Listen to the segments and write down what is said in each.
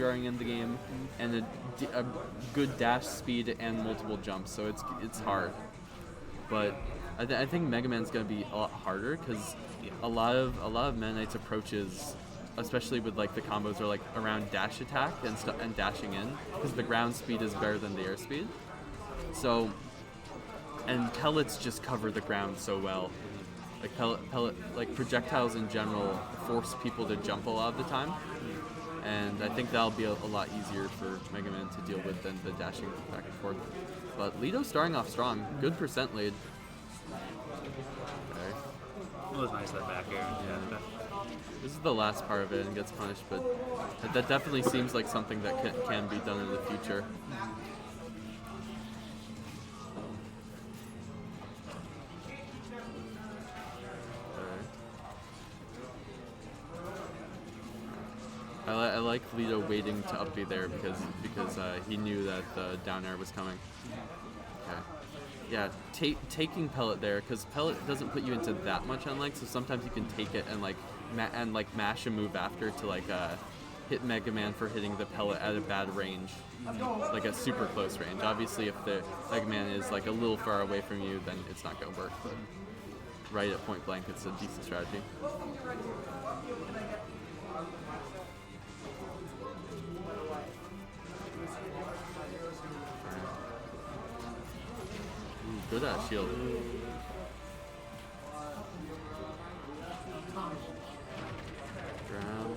drawing in the game, and a good dash speed and multiple jumps. So it's hard, but I think Mega Man's gonna be a lot harder because a lot of Meta Knight's approaches, especially with like the combos, are like around dash attack and dashing in, because the ground speed is better than the air speed. So, and pellets just cover the ground so well. Like pellet, like projectiles in general force people to jump a lot of the time, and I think that'll be a lot easier for Mega Man to deal with than the dashing back and forth. But Lito's starting off strong, good percent lead. Okay. It was nice that back air. Yeah. This is the last part of it and gets punished, but that definitely seems like something that can be done in the future. I like Litoh waiting to up B there because he knew that the down air was coming. Okay. Yeah, taking pellet there, because pellet doesn't put you into that much unlike, so sometimes you can take it and like mash a move after to like hit Mega Man for hitting the pellet at a bad range, like a super close range. Obviously, if the Mega Man is like a little far away from you, then it's not gonna work. But right at point blank, it's a decent strategy. Good at shield. Ground.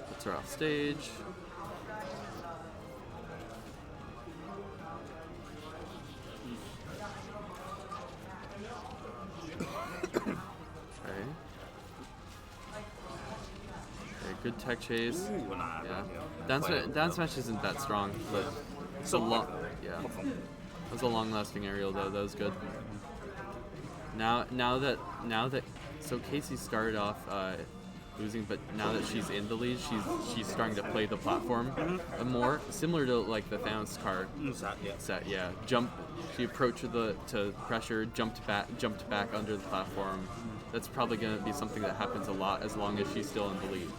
Puts her off stage. Okay. Good tech chase. Yeah. Down smash isn't that strong, but it's a long. Yeah. That was a long-lasting aerial though. That was good. Now that so Casey started off losing, but now that she's in the lead, she's starting to play the platform more, similar to like the Thanos card set. Yeah, jump. She approached to pressure, jumped back under the platform. That's probably going to be something that happens a lot as long as she's still in the lead.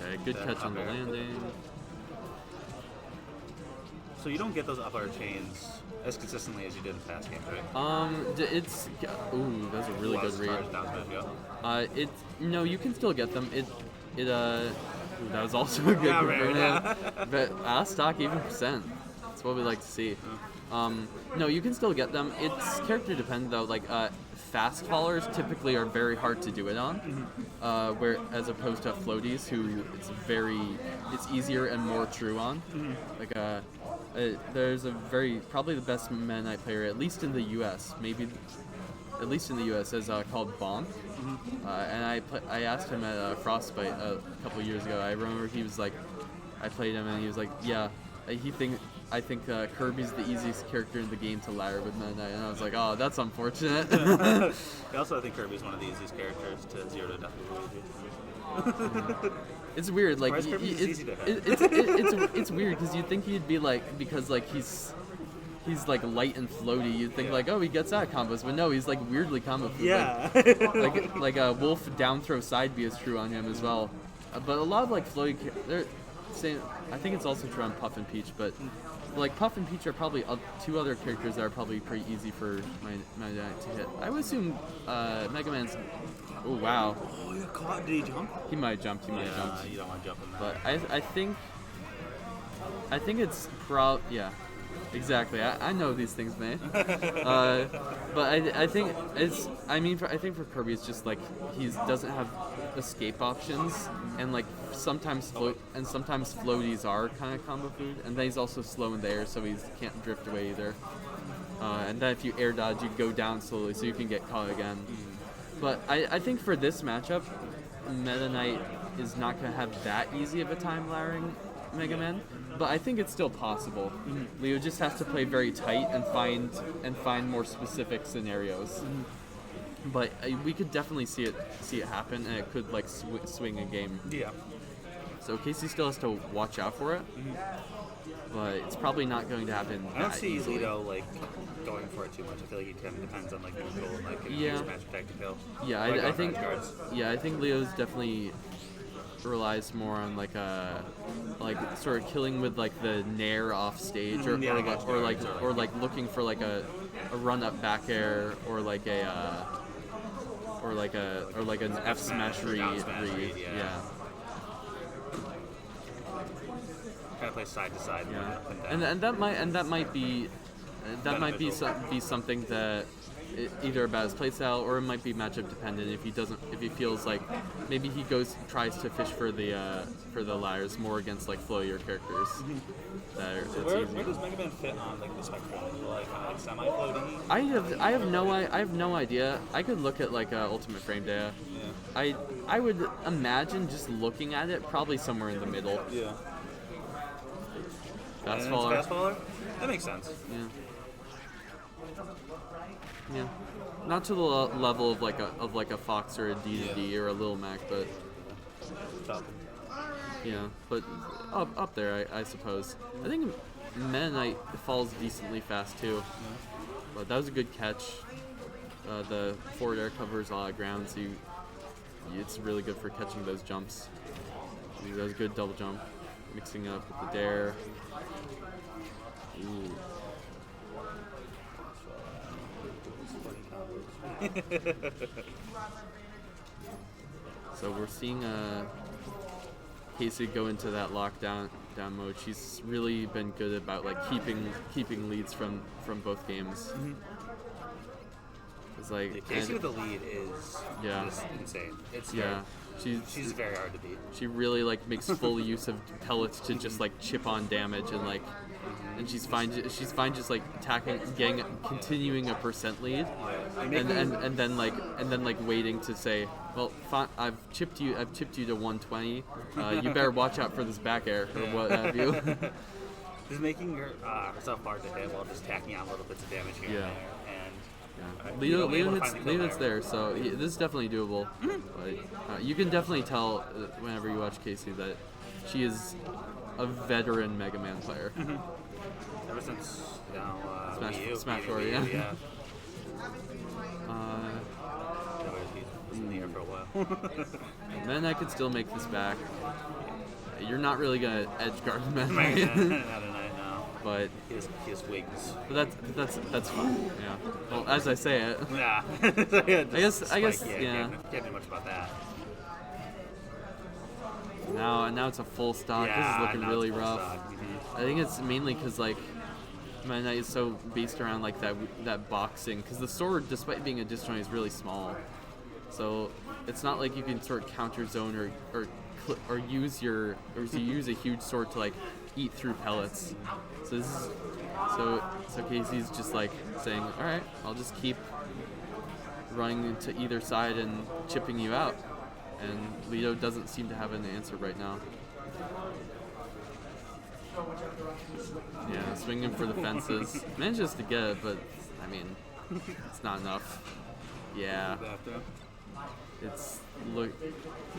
Okay, good catch on the landing. So you don't get those up air chains as consistently as you did in past games, right? It's that's a really good read. No, you can still get them. That was also a good read. But stock even percent. That's what we like to see. No, you can still get them. It's character dependent though. Like fast fallers typically are very hard to do it on, where as opposed to floaties, who it's easier and more true on. Like there's probably the best Meta Knight player, at least in the U.S. At least in the U.S. is called Bonk, and I asked him at Frostbite a couple years ago. I remember he was like, I played him and he was like, yeah, I think Kirby's the easiest character in the game to ladder with Meta Knight, and I was like, oh, that's unfortunate. Also, I think Kirby's one of the easiest characters to zero to death. It's weird, like it's weird because you'd think he'd be like, because like he's like light and floaty. You'd think like, oh, he gets out of combos, but no, he's like weirdly combo food. Yeah. Like a wolf down throw side B is true on him as well. But a lot of like floaty, they're saying, I think it's also true on Puff and Peach, but like Puff and Peach are probably two other characters that are probably pretty easy for my Knight to hit. I would assume Mega Man's. Oh wow. Oh, you caught. Did he jump? He might have jumped. You don't want to jump in that. But I think it's yeah. Exactly. I know these things, man. But I think I think for Kirby it's just like he doesn't have escape options, and like sometimes floaties are kind of combo food, and then he's also slow in the air, so he can't drift away either. And then if you air dodge, you go down slowly, so you can get caught again. But I think for this matchup, Meta Knight is not going to have that easy of a time laddering Mega Man, but I think it's still possible. Leo just has to play very tight and find more specific scenarios. But we could definitely see it happen, and it could like swing a game. Yeah. So Casey still has to watch out for it. But it's probably not going to happen. I don't see Litoh like going for it too much. I feel like he kind of depends on like neutral and like his match tactical. Yeah, I think. Yeah, I think Leo's definitely relies more on like sort of killing with like the nair off stage or looking for like a run up back air or like an F smash read. Yeah. Kind of play side to side. Yeah. And that might be something that either about his playstyle or it might be matchup dependent. If he feels like maybe he tries to fish for the ladders more against like flowier characters. Where does Mega Man fit on like the spectrum? Like semi floaty? I have no idea. I could look at like Ultimate Frame Data. Yeah. I would imagine just looking at it probably somewhere in the middle. Yeah. Fast faller? That makes sense. Yeah. Not to the level of like a Fox or a D2D or a Lil Mac, but yeah, but up there, I suppose. I think Meta Knight falls decently fast too, but that was a good catch. The forward air covers a lot of ground, so it's really good for catching those jumps. That was a good double jump, mixing it up with the dare. Ooh. So we're seeing Casey go into that lockdown mode. She's really been good about like keeping leads from both games. It's like Casey with the lead is just insane. It's she's very hard to beat. She really like makes full use of pellets to just like chip on damage and like. And she's fine just like continuing a percent lead, and then like waiting to say, well, I've chipped you to 120. You better watch out for this back air or what have you. Just making herself hard to hit while just tacking on little bits of damage here and there. And Leo hits there, so this is definitely doable. But you can definitely tell whenever you watch Casey that she is a veteran Mega Man player. Ever since Smash Bros. Yeah. He's in the air for a while. Then I could still make this back. You're not really gonna edge guard the man. Not tonight, no. But he has wings. But that's fine. Yeah. Well, as I say it. Yeah. I guess. Yeah. Can't do much about that. Now it's a full stock. This is looking really rough. I think it's mainly because like Meta Knight is so based around like that boxing. Because the sword, despite being a disjoint, is really small. So it's not like you can sort of counter zone or use a huge sword to like eat through pellets. So Casey's just like saying, all right, I'll just keep running to either side and chipping you out. And Litoh doesn't seem to have an answer right now. Yeah, swinging for the fences. Manages to get it, but I mean, it's not enough. Yeah.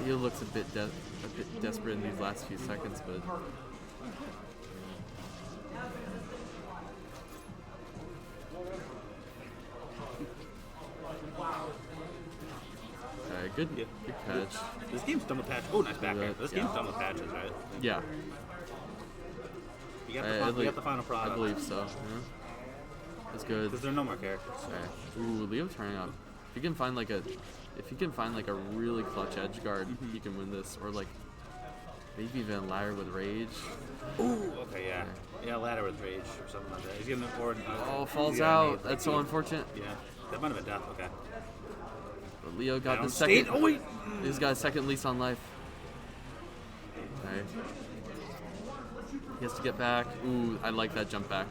He looks a bit desperate in these last few seconds, but. Good catch. This game's done with patches. Oh, nice back air. This game's done with patches, right? Yeah. You got the final product. I believe so. Yeah. That's good. Because there are no more characters. Okay. Ooh, Leo turning up. If he can find like a really clutch edge guard, he can win this. Or like maybe even ladder with rage. Ooh. Okay. Yeah. Yeah, ladder with rage or something like that. He's getting forward. Falls out. That's so unfortunate. Yeah. That might have been death. Okay. But Leo got the second. Oh wait. He's got a second lease on life. Okay. He has to get back. Ooh, I like that jump back.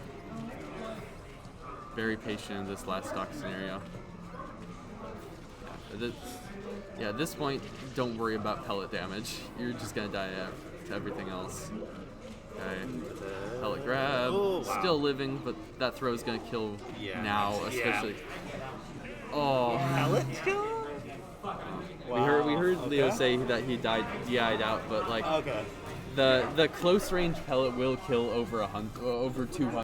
Very patient in this last stock scenario. At this point, don't worry about pellet damage. You're just gonna die to everything else. Okay. Pellet grab. Oh, wow. Still living, but that throw is gonna kill now, especially. Oh. Pellet kill? Wow. We heard Leo Okay. say that he died out, but like Okay. the close range pellet will kill over 200.